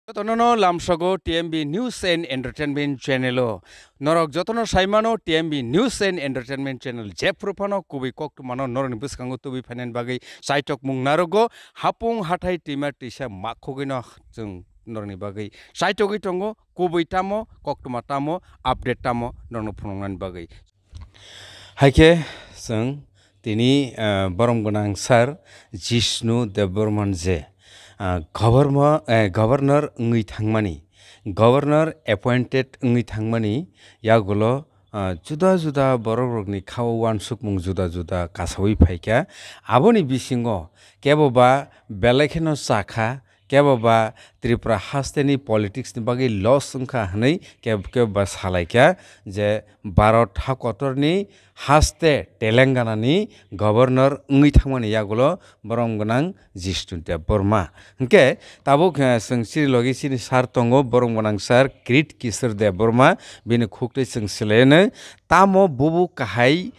Jotono lamsago TMB News and Entertainment Channel. Norok jotono saimano TMB News and Entertainment Channel. Jeprupano kubi koktumano noroni buskango tubi fanen bagai saitok mung narogo hapung hatai tima tisha makhogino jeng noroni bagai saitogi tongo kubi tamo koktuma tamo update tamo norno phunongan bagai. Haike jeng tini borom gonang sar Jishnu Deborman je. Governor ngi thangmani governor appointed ngi thangmani yagulo juda borok ni khaw wansuk mung juda kasawi phaika aboni bisingo keboba belekheno sakha keboba Tripura hasteni politics ni bagi loss ungkha hanai keboba salaika je Bharat hakotorni haste Telangana ni governor ngi thangmani yagulo borom gonang Jishnu Deborma hingke tabuk sengsi logi sini sar tongo borom gonang sar Kirit Kishore Deborma bini khukli sengsilene tamo bubu kahai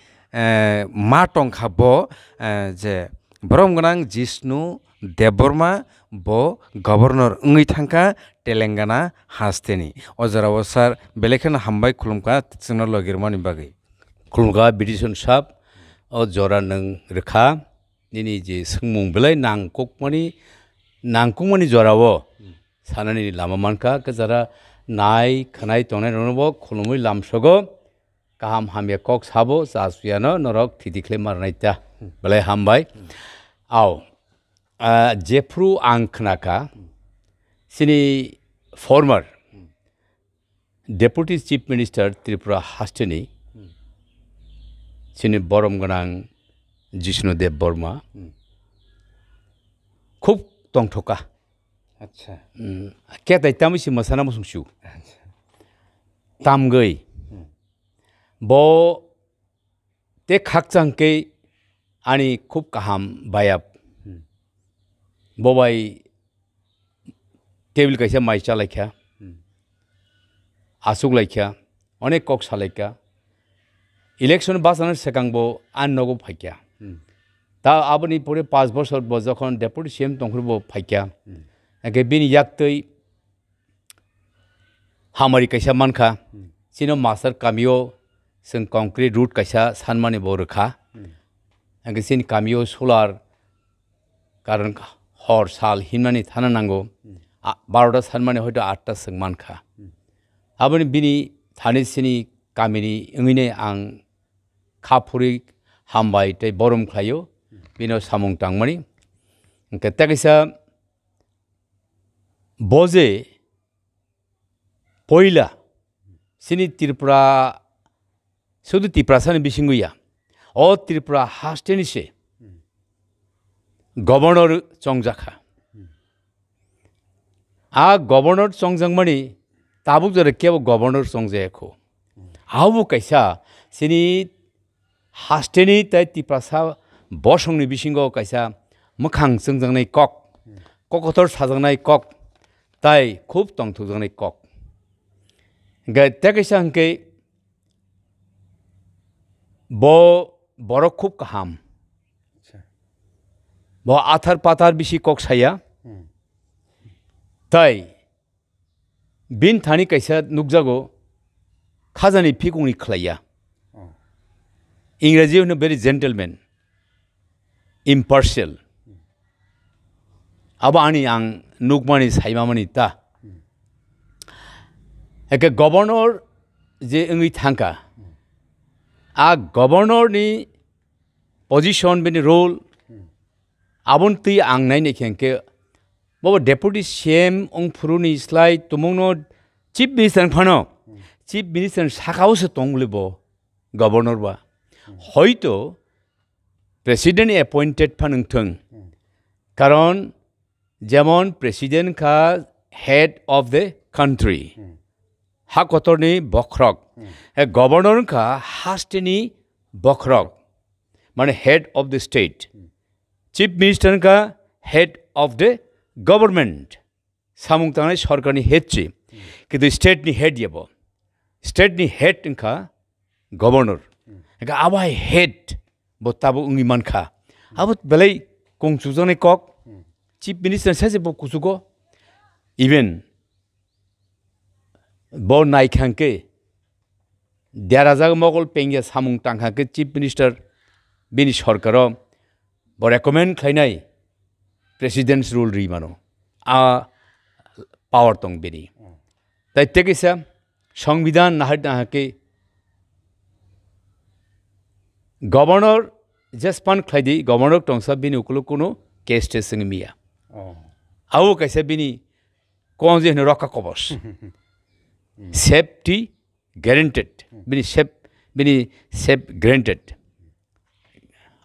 ma tongkha bo je borom gonang Jishnu Deborma bo governor ngi thangka Telangana hasteni ojara sar belekhan hambai khulumka singno logirmani bagai खुलुमगा बिदिसन साब ओ जरा नों रोखा निनि जे सोंमुं बेलाय नांकुकमानि जरावो सानानि लामा मानका गजारा नाय खनाय तंनाय रनबो खुलुमै लामसगो गाहाम हामिया कक साबो जासुयानो नरक थिदिख्ले मारनायता बेलाय हामबाय आव जेफ्रु आं खनाका सिनि former deputy chief minister Tripura हास्टेनि सिनि बरम गोनां जिष्णु देबबर्मा खूब तंथका अच्छा केताय तामिसि मसाना मुसुंसु तामगै बो ते खाकचांकै आनी खूब काहाम बायाब बोबाय टेबिल कैसा माइ चालायख्या आसुक लायख्या अनेक कक सालायख्या इलेक्शन बासानो सेकांबो आननगो फाइक्या ता आबनि परे 5 बছর बजखन डेपुटी सीएम तंख्रबो फाइक्या एके बिनि याक्तै हामारि कैसा मानखा सिनो मास्टर कामियो जों कंक्रीट रूट कैसा सानमानि बरखा एके सिन कामियो सोलार कारण हर साल हिनमानि थाना नांगौ 12टा सानमानि हयतो 8टा जों मानखा आबनि बिनि थानि सिनि कामिनि ओङैने आं खाफुरि हामबाय तै बरम खायो बिनो सामुं तांमानि ओंके ताकैसा बजे पयला सिनि त्रिपुरा सुदु त्रिपुरासानि बिसिंगुया अ त्रिपुरा हास्टेनिसे गवर्नर चंजाखा आ गवर्नर चंजांमानि ताबुक जरे केबो गवर्नर चंजायाखो आवबो कैसा सिनि हास्टेनि तै त्रिपुरासा बसंनि बिसिंगो कैसा मोखां जोंजांनाय कक ककथर साजांनाय कक तै खूब तंथुजांनाय कक गैता कैसा हंके बो बरक खूब काहाम बो आथार पाथार बिसि कक साया तै बिन थानि कैसा नुकजागो खाजानि फिकुंनि खलाया इंराजी होनो very gentleman impartial अब आनी आं नुकमानि साइमामानि ता एके गवर्नर जे ओङै थांका आ गवर्नर नि पोजिशन बेनि रोल आबनति आं नायने खेंके बो डेपुटी सीएम अंफुरुनि स्लाइ तुमुंनो चीफ मिनिस्टर फानो चीफ मिनिस्टर साखावसो तंगलिबो गवर्नर बा हयतो प्रेसिडेंट अपॉइंटेड फानंथों कारण जेमन प्रेसिडेंट का हेड ऑफ द कंट्री हाकतरनि बख्रक गवर्नर का हास्टेनि बख्रक माने head of the state chief minister का हेड ऑफ द गवर्नमेंट सामुं तांनाय सरकारनि हेडसि किन्तु स्टेट नि हेड येबो स्टेट नि हेड इनका गवर्नर एका आबाय हेड बताबो उंगि मानखा आबो बेलाय कংচुजने कक चीफ मिनिस्टर सासे बो कुसुगो even bo naikhanke derajag mogol pengya samung tanghanke chief minister bini sorkaro bo recommend khainai president's rule ri mano a power tong bini tai tekisa সংবিধান Nahar নাহাকে governor জেসপান খাইদি governor টংসা বিনি উকুলো কোনো case টেসিং মিয়া আও কাইসা বিনি কোন যে রকা কবস সেফটি গ্যারান্টেড বিনি safe guaranteed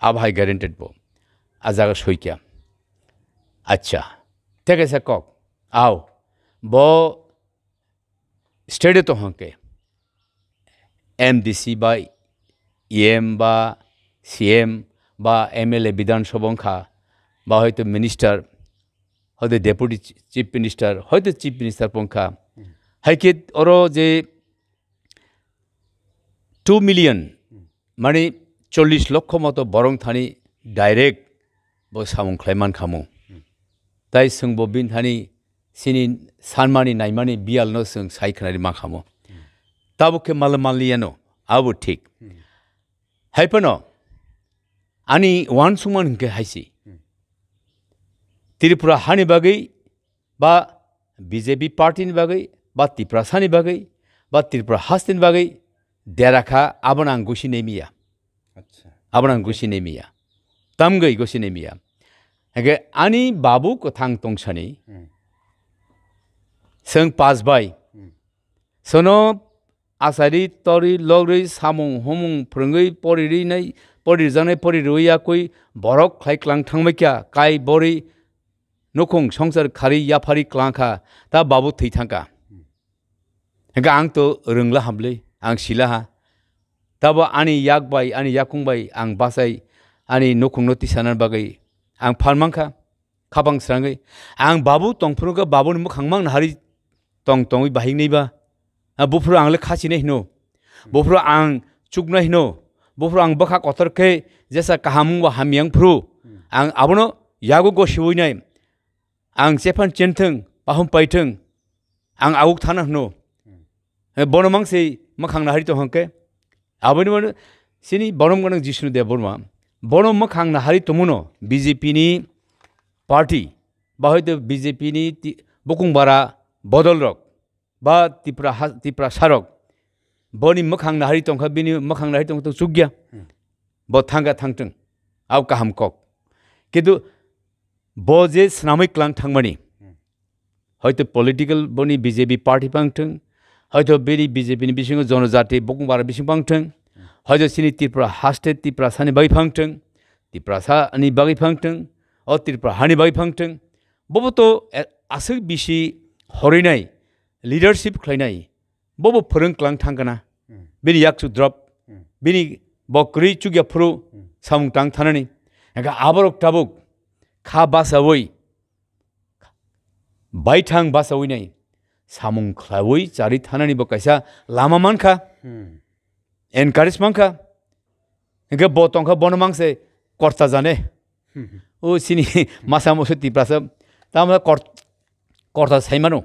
আবহাই guaranteed বো আজাগা সইকিয়া আচ্ছা ঠিক আছে কক আও ব স্টেটে তো হকে এমডিসি বা ইএম বা সিএম বা এমএলএ বিধানসভা বা হয়তো মিনিস্টার হয়তো ডেপুটি চিফ মিনিস্টার হয়তো চিফ মিনিস্টার পঙ্খা হাইকে ওরও যে 2 মিলিয়ন মানে 40 লক্ষ মতো বরং থানি ডাইরেক্ট বো সামুং খ্লাইমান খামু তাই সোংবো বিন থানি সিনি সানমানি নাইমানি বিয়ালনো सों साइखनारि मा खामो ताबुके मालमालियानो आबो ठीक हाइपनो आनी वान सुमन के हाइसि त्रिपुरा हानि बागै बा बीजेपी पार्टीनि बागै बा त्रिपुरा सानि बागै बा त्रिपुरा हास्तिनि बागै देराखा आबनां गुसिनै मिया अच्छा आबनां गुसिनै मिया तामगै गुसिनै मिया हेगे आनी बाबु को थांग तंगसानि सों पासबाय सोनो आसारि तरि लगरै सामुं हमुं फोरोङै परिरिनाय परिरजानाय परिरैयाखै बरक ख्लायख्लां थांबायख्या काय बरि नखं संसार खारि याफारि क्लांखा ता बाबु थैथांखा हेगा आं तो रोंला हाबलै आं सिलाहा ताबो आनि याकबाय आनि याकुंबाय आं बासाय आनि नखं नति सानार बागै आं फारमांखा खाबां स्राङै आं बाबु तंफुरुगा बाबुनि मोखांमां हारि tong tong bahing ni ba bufro ang le khasi nei no bufro ang chuk nei no bufro ang bakha kotor ke jesa kahamung wa hamyang phru ang abono yago go shiwui nai ang chefan chentheng pahum paitheng ang awuk thana no bonomang sei makhang na hari to hangke aboni mon sini bonom gonang jishnu de borma bonom makhang na hari tomuno bjp ni party ba hoyto bjp ni bokung bara बदल रक बा तिप्रा सारक बनि मखां नाहारि तंखा बिनि मखां नाहारि तंखा तो सुग्या ब थांगा थांथों आव काहाम कक किन्तु ब जे स्नामै क्लां थांमानि हयतो पलिटिकल बनि बीजेपी पार्टी पांथों हयतो बेरि बीजेपी नि बिसिङाव जनजाति बकुं बारा बिसिं पांथों हयतो सिनि त्रिपुरा हास्टे त्रिपुरा सानि बागै फांथों त्रिपुरा सानि बागै फांथों अ त्रिपुरा हानि बागै फांथों बबोतो आसो बिसि हरिनाय लीडरशिप खलायनाय बबो फोरोंक्लां थांगोना बिनि याकसु द्रप बिनि बक्रि चुगिया फ्रु सामुं तां थानानि एगा आबरक ताबुक खा बासावै बायथां बासावै नाय सामुं ख्लावै जारि थानानि बकायसा लामा मानखा एनकारेज मानखा एगा बतंखा बनमांसे कर्ता जाने ओ सिनि मासा मसु तिप्रासा तामा कर्ता साइमानो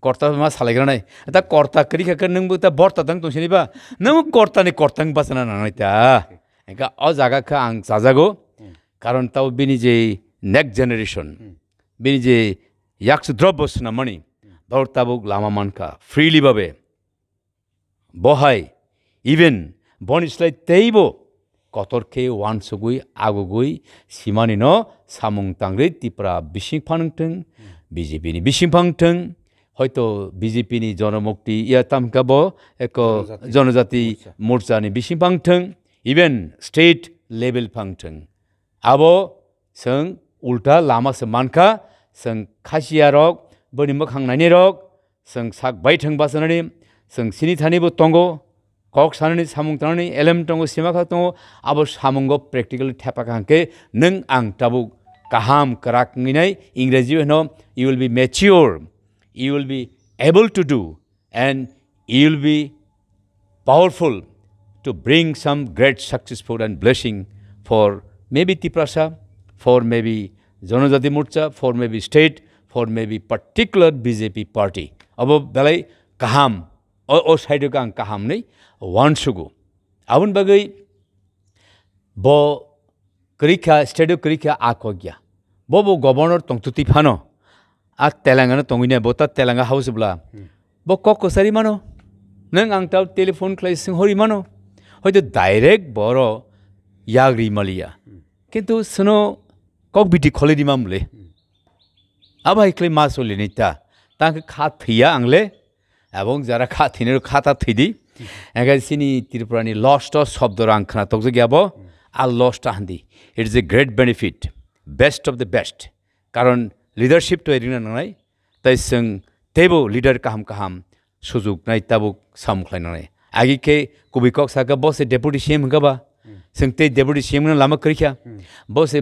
कर्ता मा सालायग्रा नाय दा कर्ता करिखा नोंबो दा बर्ता दां दंसेनिबा नों कर्तानि कर्तां बासना नाय ता एका अ जागाखौ आं जाजागौ कारण ताव बिनि जे नेक्स्ट जेनेरेशन बिनि जे याक्स द्रब बसना मनि बर्ताबुक लामा मानका फ्रीली बाबे बहाय इवेन बनिस्लाय तेइबो कतरखे वान सुगुई आगुगुई सिमानि न सामुं तांग्रै तिप्रा बिसिं फानथों बीजेपी नि बिसिं फांथों हयतो बीजेपी नि जनमुक्ति या तामकाबो एक जनजाति मोर्चा नि बिसिं फांथों इवेन स्टेट लेवल फांथों आबो जों उल्टा लामा से मानखा जों खासिया रक बनि मोखांनायनि रक जों साक बायथों बासनानि जों सिनि थानिबो तंगो कक साननि सामुं तांनि एलएम तंगो सिमाखा तंगो आबो सामुंगो प्रेक्टिकल थेपाखांके नों आं ताबु kaham karak nginai इंग्रेजी में no you will be mature you will be able to do and you will be powerful to bring some great successful and blessing for maybe Tiprasa for maybe Janajati Morcha for maybe state for maybe particular BJP party abo belai kaham o side ka ang kaham nei wan sugu abun bagai bo krikha state krikha akogya bo governor tongtuti phano a telangana tongine bota telanga house bla bo kok sari mano nang ang taw telephone klai sing hori mano hoyto direct boro yagri malia কিন্তু শোনো cock বিটি খলে দিমাম বলে আবাই clay মাস হলে নিতা তাকে খাত থইয়া আংলে এবং যারা খাত থিনের খাতা থইদি এগাই সিনি ত্রিপুরানি লস্ট শব্দ রাংখানা তকজে গিয়াব আর লস্ট আহান্দি it is a great benefit best of the best কারণ লিডারশিপ তো এরিনা নাই তাই जों তেবো লিডার কাহাম কাহাম সুযোগ নাই তাবুক সামখ্লাইনাनै আগিকে কুবিকক সাকা বসে ডেপুটি সিএম হগাবা जों ते डेपुटी सीएम लामा करिखा बसे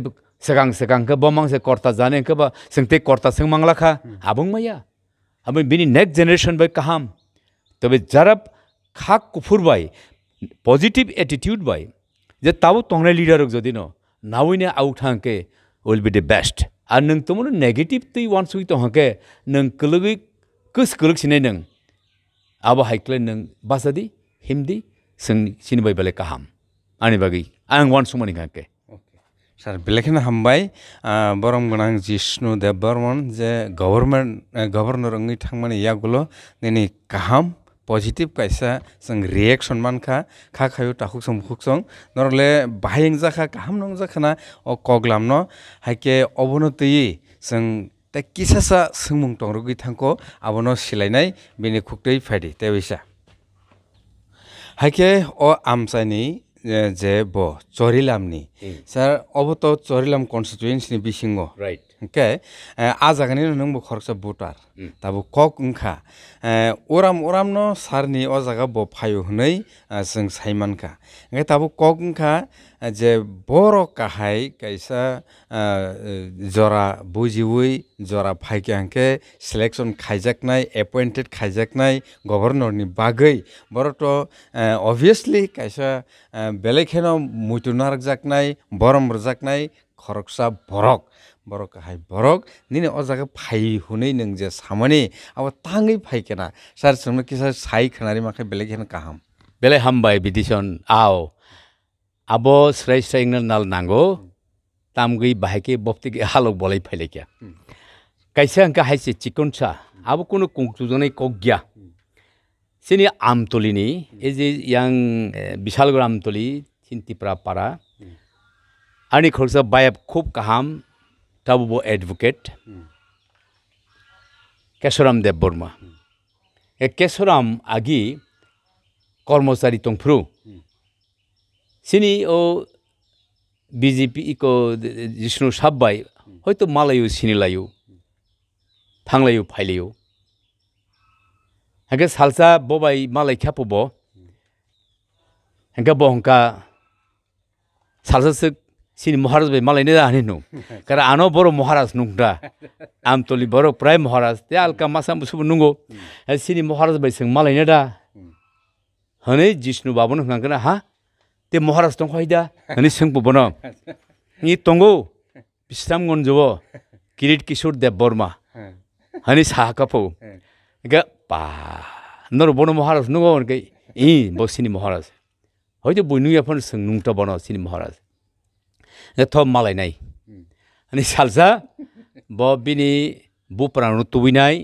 सगां के बमंग से कर्ता जाने के बा जों ते कर्ता जों मंगलाखा आबुं माया अब बिनि नेक्स्ट जनरेशन बाय काहाम तबे जराब खाक कुफुर बाय पॉजिटिव एटीट्यूड बाय जे ताबो तंगनाय लीडर जदि न नावइने आउथांके विल बी द बेस्ट आर नों तमनो नेगेटिव तै वान सुइ तंहके नों कलगै कस कलक सिनाय नों आबो हाइक्ले नों बासादि हिमदि जों सिनबाय बेले काहाम आनी बागै आं वान सुमानि गाके सार बेलेखिन हामबाय बरम गनां जिष्णु देव बर्मन जे गवर्नर अंगै थांमानि यागुलो दिनै काहाम पॉजिटिव कायसा जों रिएक्शन मानखा खाखायो टाखुक समखुक नरले बाहायं जाखा काहाम नंग जाखाना अ कगलामनो हाइके अबनतै जों ता किसासा सोंमुं तंरुगै थांको आबनो सिलायनाय बेनि खुक्तै फायदि तेबिसा हाइके अ आमसानि जे बो चोरिलामनि सर अब तो चोरिलाम कन्स्टिट्युएन्सि नि बिसिंगो राइट ओके आ जागानि नोंबो खरसा भोटार ताबो कक उंखा ओराम न सारनि अ जागा बो फायो हनै जों साइमानखा ओंखाय ताबो कक उंखा जे बर काहाय कायसा जरा बुजिवै जरा फाइके आंके सिलेक्शन खाइजाकनाय अपॉइंटेड खाइजाकनाय गवर्नरनि बागै बरत ऑब्वियसली कायसा बेलेखेनो मुइतुनार जाकनाय बरम रजाकनाय खरकसा borok hai borok nini o jaga phai hunei nung je samani abo tangai phaikena sar somno kisa sai khanari makai belek hen kaham bele hambai bidison ao abo srai nal nango tamgui bahake boptiki halok bolai phailekya kaisa angka haise chikoncha abo kono kongtujonai kogya sini amtolini এই যে yang Bishalgarh Amtali চিন্তিপ্রা পাড়া ani khorsa bayab khub kaham tabu advocate Kesoram Dev Burma e Kesoram agi কর্মচারী tongphru sini o BJP iko Jishnu sabbai hoyto malayu sinilayu thanglayu phailayu hage salsa bobai malai khapobo hage bohonka salsa sik sini Maharaj bai malai ne ani nu kara ano boro Maharaj nungda amtoli boro prai Maharaj te alka masam subu nungo sini Maharaj bai sing malai ne da hane Jishnu babon hangana ha te Maharaj tong khoida hane sing bono ni tongo Bisram gonjobo Kirit Kishore Dev Burma hane sa kapo ga pa nor bono Maharaj nungo ngai bo sini Maharaj hoyto boinu yapon sing nungta bono sini Maharaj thom malai nai ani salsa bo bini bu pranu tuwinai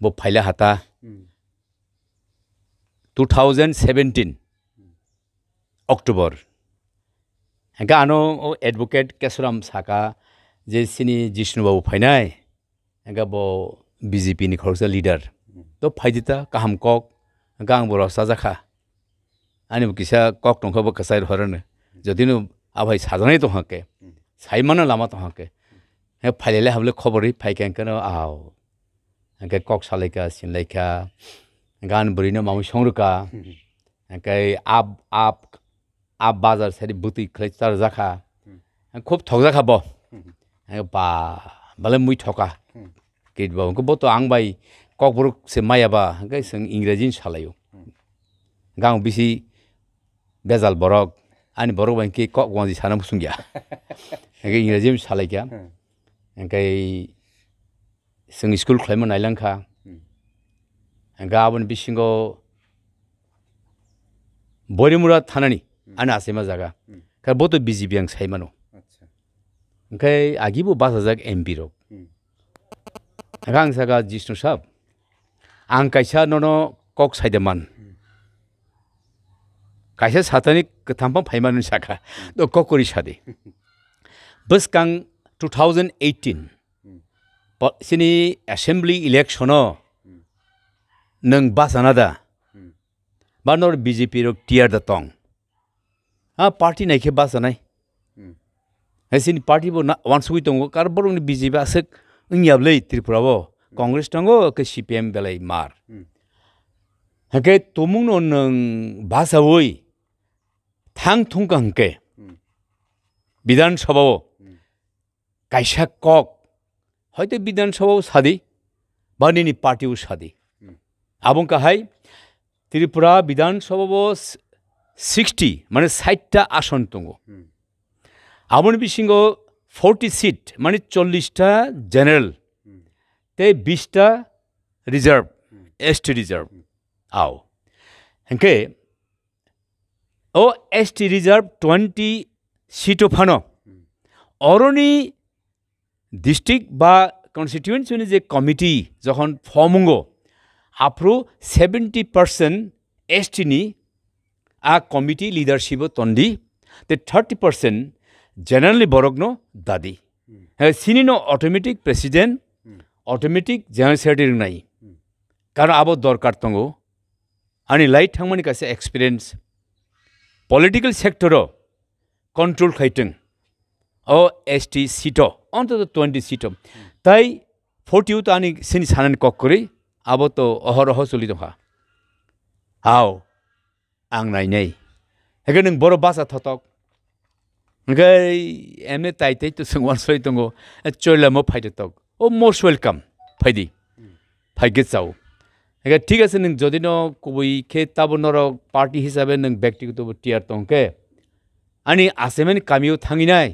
bo phaila hata 2017 October hanga ano advocate Kesoram saka je sini Jishnu babu phainai hanga bo BJP ni khorsa leader to phaidita kaham kok gang boro sajakha ani kisa kok tongkha bo kasai horane जदिनो आबाय साजानाय दंहाके साइमानो लामा दंहाके हे फाइलेले हाबले खबरै फाइकेंकनो आव हंके कक सालायका सिनलायका गान बरिनो मामु संरुका हंके आप बाजार सारि बुति खलेचार जाखा खूब ठगजाखा ब बा बाले मुइ ठका गेट बा हंके बतो आं बाय कक बरुक से मायाबा हंके जों इंग्राजिन सालायो गां बिसि बेजाल बरक ani borok bangki kok wangi sana musungya engkai ingrazim salaikya engkai sing school khlaimo nailangkha गाबोन बिसिंगो बरिमुरा थानानि आना आसेमा जागा कार बोतो बीजेपी आं साइमानो ओंखाय आगिबो 5000 एमपी रो आं सागा जिष्णु साहब आं कायसा ननो कक साइदमान कायसा सातानि कथामपा फाइमानो साखा तो ककरि सादे बस कां 2018 सिनि असेंबली इलेक्शन नों बासानादा बानर बीजेपी रो टियर द टंग पार्टी नाइखे बासानाय सिनि पार्टी बो वानसुइ दंगो कार बरंनि बीजेपी आसक इंयाबलै त्रिपुराबो कांग्रेस दंगो के सीपीएम बेलाय मार हके तमुंनो नों बासावै थांग थुंगा हंके विधानसभा कायसा कक हयतो विधानसभा सादी बानिनि पार्टी सादी आबुं काहाय त्रिपुरा विधानसभा 60 माने 60टा आसन दंगो आबुन बिसिंगो 40 सीट माने 40टा जनरल ते 20टा रिजर्व एसटी रिजर्व आओ हंके ओ एसटी रिजर्व 20 सीटो फानो अरनि डिस्ट्रिक्ट बा कन्स्टिट्युएन्सी जे कमिटी जखन फर्मुंगो आफ्रो 70% एसटी नि आ कमिटी लीडरशिप तंदी ते 30% जनरली बरगनो दादी सिनिनो automatic president automatic general secretary नाई कारण आबो दरकार तंगो आनी लाइट थांमनि कासे एक्सपीरियंस पॉलिटिकल सेक्टर कंट्रोल खाइतों ओ एसटी सीटो अंतत 20 सीटो ताई 40 तो आनी सिनि सानन ककरि आबो तो अहरह चलि दहा आओ आं नायनै हेगे नों बर' भाषा थतक ओंखाय एमने ताइतै तो सोंवान सय दंगो चयलामो फायदो तक ओ मोस्ट वेलकाम फायदि फायगे जाव हेगे ठीक आसे नों जदि न कबि खे ताबो नर पार्टी हिसाबै नों व्यक्तिगत टियार तंके आनी आसेमेन कामियो थांगिनाय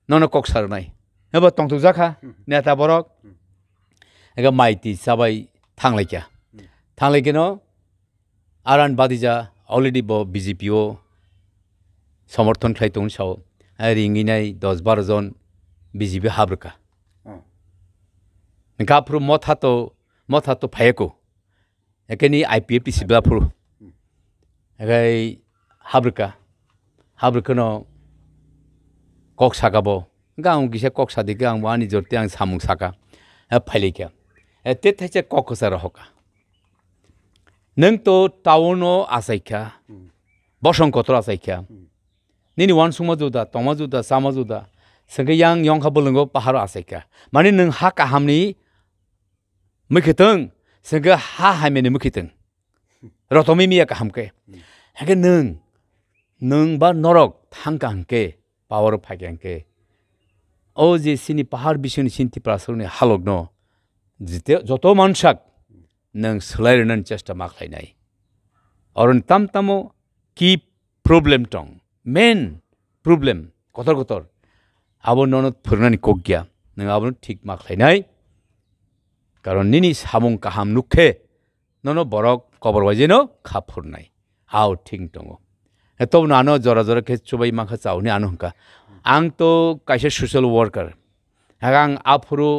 नन कक्सारनाय एबा तंतु जाखा नेता बरक हेगे माइति साबाय थांलायकेनो आरान बादिजा अलरेडी बो बीजेपीओ समर्थन खाइतों साव रिंगिनाय 10-12 जन बीजेपी हाब्रका गाफ्रु मथातो फायको एकेनि आईपीएफटी सिब्लाफ्रु एगाय हाब्रकनो कक सागाबो गांव गिसे कक सादिके आं वानि जरते आं सामुं साका फाइलेका ते थाइसे कक सार हका नों तो टाउनो आसाइखा बसंकत्र आसाइखा निनि वान सुमा जुदा तमा जुदा सामा जुदा संगे yang yong ha bolongo pahar asaika माने नों हा काहामनि मखितों संगे हा हामेनि मखितों रतमी मिया काहामके हेगे नों बा नरक थांका हंके पावर फागेंके ओ जे सिनि पहाड़ बिसनि सिन्ति प्रासरनि हालगनो जिते जतो मानसाक नों सोलायरनन चेष्टा माख्लायनाय अरन तामो की प्रॉब्लम टं मेन प्रॉब्लम कतर आबो ननद फुरनानि कगिया नों आबो ठीक माख्लायनाय कारण निनि सामुं काहाम नुखे ननो बरक कबर वाजेनो खाफुरनाय आउ ठीक दंगो तो नानो जरा के चुबाई माखा चावनि आनो हंका आं तो कायसे सोशल वर्कर आं आफुरु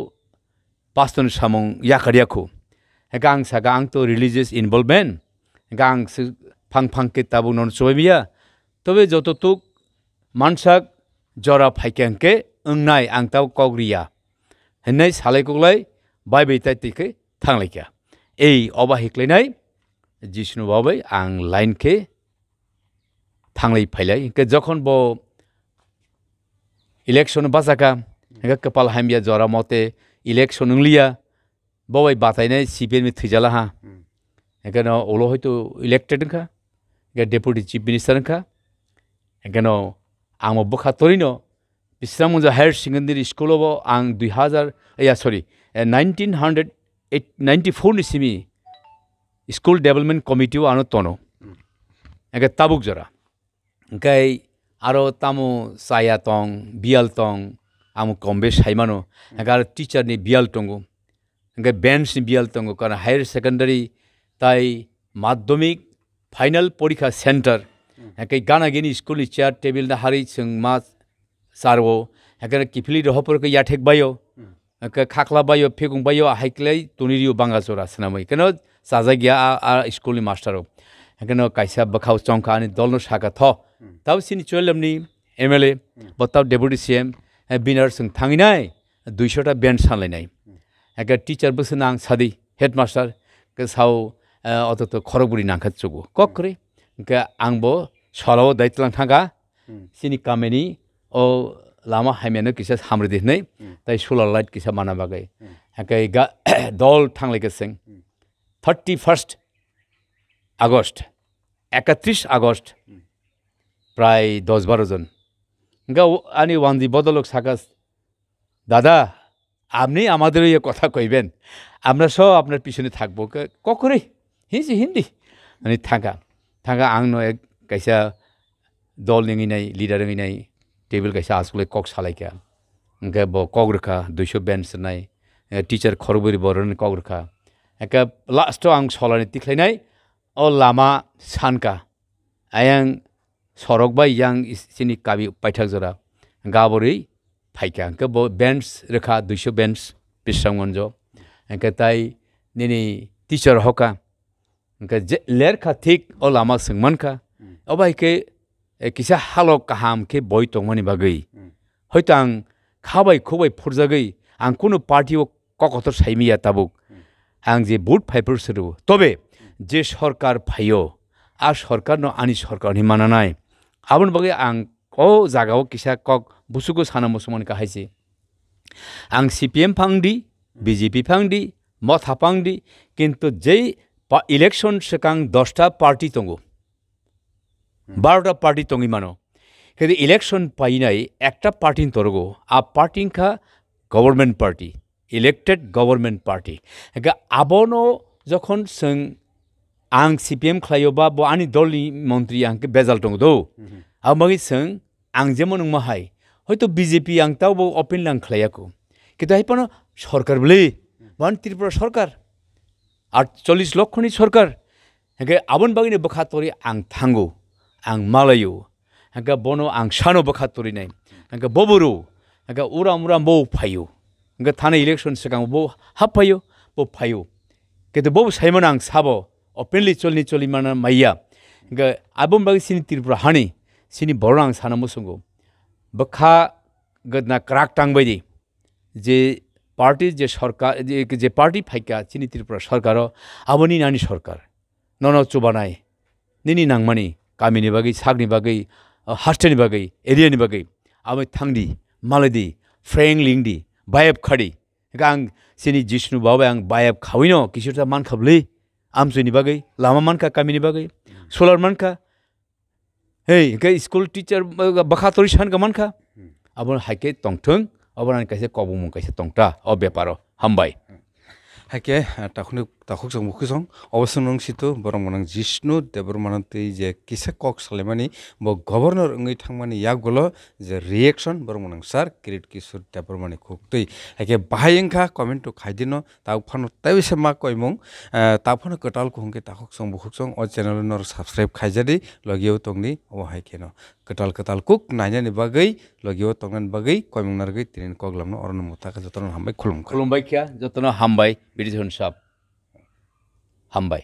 पास्तन सामुं याखारियाखु आं सागा आं तो रिलीजियस इनवल्वमेंट आं फां के ताबु नन चुबाइबिया तबे जततुक मानसाक जरा फाइकेंके ओंनाय आं ताव कग्रिया होननाय सालायखौलाय बाय बैताइतिके थांलायखा ए अबा हिक्लायनाय जिष्णु बाबाय आं लाइन के थांलाय फायलाय के जखन बो इलेक्शन बाजाका कपाल हामिया जरा मते इलेक्शन नंलिया बाबाय बातायनाय सीपीएम में थैजाला हा एखानो ओलो हयतो इलेक्टेड का डेपुटी चीफ मिनिस्टर का एखानो आं बखातरिनो बिस्रामुंजा हायर सेकेंडरी स्कूल आं 1994 नि सिमी स्कूल डेवलपमेंट कमिटी आनो तनो एके ताबुक जरा ओंखाय आरो तामु साया तं बियाल तं आमु कमबे साइमानो एगार टीचर नि बियाल तंगो hingke bench ni bial tongo karon higher secondary tai madhyamik final porikha center hingke gana gini school ni chair table na hari sung ma sarwo hingke kifili rohopor ke yathek bayo hingke khakla bayo phegong bayo haiklai tuniriu bangajora snamai keno sajagya a school ni master o hingke no kaisa bakhau chongka ani dolno saka tho tau sini cholamni MLA botau deputy CM binar sung thanginai 200 ta bench sanlainai hingke teacher busnang sadi headmaster ke sau অত খরগুড়ি নাংখা চুগু ককরে হংকে আংবো সলাও দায়িত্বলাং থাকা সিনি কামেনি ও লামা হাইমেনো কিসা হামৃদি নাই তাই solar light কিসা মানা বাগাই হংকে দল থাংলাইগেসিং 31 August 31 August প্রায় 10-12 জন হংকে আনি ওয়ানজি বদলক সাকাস দাদা আপনি আমাদের এই কথা কইবেন আমরা সব আপনার পিছনে থাকবো ককরে হিন্দি হিন্দি মানে থাকা থাকা আংনো এক কাইসা দল নিঙিনাই লিডার নিঙিনাই টেবিল কাইসা আসলে কক সালাইকা হংকে ব কগরখা 200 বেঞ্চ নাই টিচার খরবরি বরন কগরখা একা লাস্ট আং সলানি তিখলাইনাই ও লামা সানকা আয়াং সরক বাই ইয়াং সিনি কাবি পাইথাক জরা গাবরি ফাইকা হংকে ব bench Rekha 200 bench Bishramganj hingke tai nini teacher hoka hingke lerkha thik o lama sungmankha obai ke kisa halok kaham ke boi tongmani bagui hoito ang khabai khobai phurjagui ang kono party o kokotor saimiya tabuk ang je vote phaipur suru tobe je sarkar phaio a sarkar no ani sarkar ni mananai abon bagui ang ko jagao kisa kok busugo sana musumani ka haisi ang CPM phangdi BJP ফাংদি মথা ফাংদি কিন্তু যেই election সেকাং 10টা party তঙ্গো 12টা party তঙ্গি মানো কিন্তু election পাইনাই একটা party তরগো আ party খা government party elected government party একা আবনো যখন সং আং সিপিএম খাইওবা ব আনি দলনি মন্ত্রী আংকে বেজাল তঙ্গো দো আমাগি সং আং যেমন মাহাই হয়তো বিজেপি আং তাও ওপেন লাং খাইয়াকো কিন্তু হাইপানো সরকার বলে ওয়ান ত্রিপুরা সরকার 48 লক্ষনি সরকার হ্যাঁ আবন বাগিনে বখাতরি আং থাঙ্গো আং মালায়ো হ্যাঁ বনো আং সানো বখাতরি নাই হ্যাঁ ববরো হ্যাঁ উরা মুরা বউ ফাইও হ্যাঁ থানা ইলেকশন সেকাং বউ হাফ ফাইও বউ ফাইও কিন্তু বউ সাইমন আং সাবো ওপেনলি চলি মানা মাইয়া হ্যাঁ আবন বাগি সিনি ত্রিপুরা হানি সিনি বড় আং সানা মুসুঙ্গো বখা গদনা ক্রাক টাংবাইদি যে পার্টি যে সরকার যে পার্টি ফাইকা চিনি ত্রিপুরা সরকার আবনি নানি সরকার নন চুবানাই নিনি নাংমানি কামিনি বাগै সাগনি বাগै হাস্টেনি বাগै এরিয়াनि বাগै আমি থাংদি মালাদি ফ্রেং লিংদি বায়াব খাদি গাং সিনি जिष्णु बाबा आं बायाब खाविनो किसुरता मान खाबलै आमसुनि बागै लामा मानखा कामिनि बागै सोलार मानखा हे गे स्कुल टीचर बखातरि सानगा मानखा आबो हाइके तंथों अबरान कैसे कबुमु कैसे तंगता अ बेपारो हामबाय हाइके ताखुक जों मुखसं अवश्य नंसितो बरं मनang जिष्णु देबरमानतै जे किसे कक सालेमानि ब गवर्नर ngै थांमानि यागुलो जे रिएक्शन बरं मनang सार क्रिएट किशोर देबरमानि खुक्तै हाइके बाहायंखा कमेन्ट तो खाइदिनो ताउ फानो ताइसे मा कयमुं ता फानो कटाल खुंके ताखुक जों मुखसं अ चैनल नर सब्सक्राइब खाइजादि लगियो तंगनि अ हाइकेनो कटाल कुक नायनानि बागै लगियो तंगन बागै कयमुं नारगै तिन कगलामनो अरन मुताका जतन हामबाय खुलुमबाय खुलुमबाय क्या जतन हामबाय बिदिसन साब हामबाय।